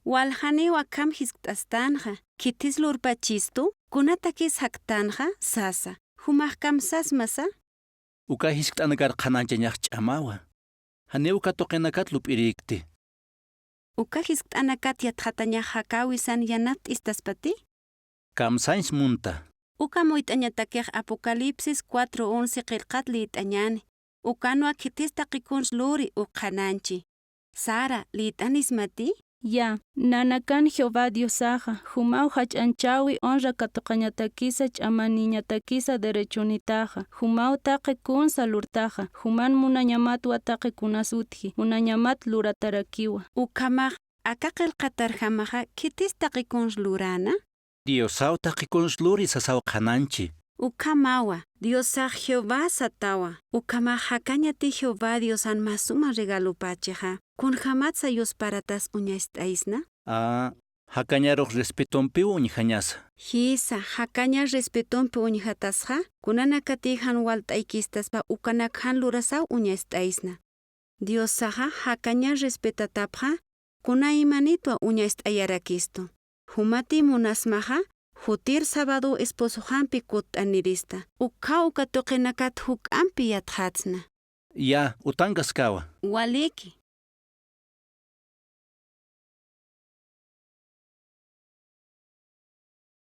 Walhani wakam hisk't'astanja, kitis lurpachistu, kunatakis haktanja, sasa. Humahkam sasmasa? Uka hisk't'anakat qhananchañaj ch'amawa. Haneu katoqenakat lup'irikti. Uka hisk't'anakat yatqatañaj hakawisan yanat istaspati? Kamsains munta. Uka moit'añatakej Apocalipsis 4:11 qilqat liit'añani. Ukanwa kitista qikuns luri uqananchi. Sara, liit'anismati? Ya, nanakan Jehová Diosaja, humau hach'anchawi honra katoqañatakisa ch'amaniñatakisa derechonitaja, humau taqe kunsa lurtaja, human munañamat wataqe kunasutji, munañamat luratarakiwa. Ukamaj, akaqilqatarjamaja kitista qikuns lurana? Diosau taqikuns luri sasaw qhananchi. Ukamawa, Diosaj Jehová satawa. Ukamaj hakañati Jehová Diosan masuma regalupacheja. Kun hamatsa Dios paratas uñaist'aisna? Hakañaruq respetonpi uñihañasa. Hisa, hakaña respetonpi uñihatasja, kunanakatijan walt'aykistaspa ukanakhan lurasaw uñaist'aisna. Diosaja hakaña respetatapja, kuna imanitwa uñaist'ayarakisto. Humati munasmaja, hutir sábado esposohampi kut'anirista. Uka toqenakat huk'ampi yatqatsna. Ya, utangaskawa. Waliki.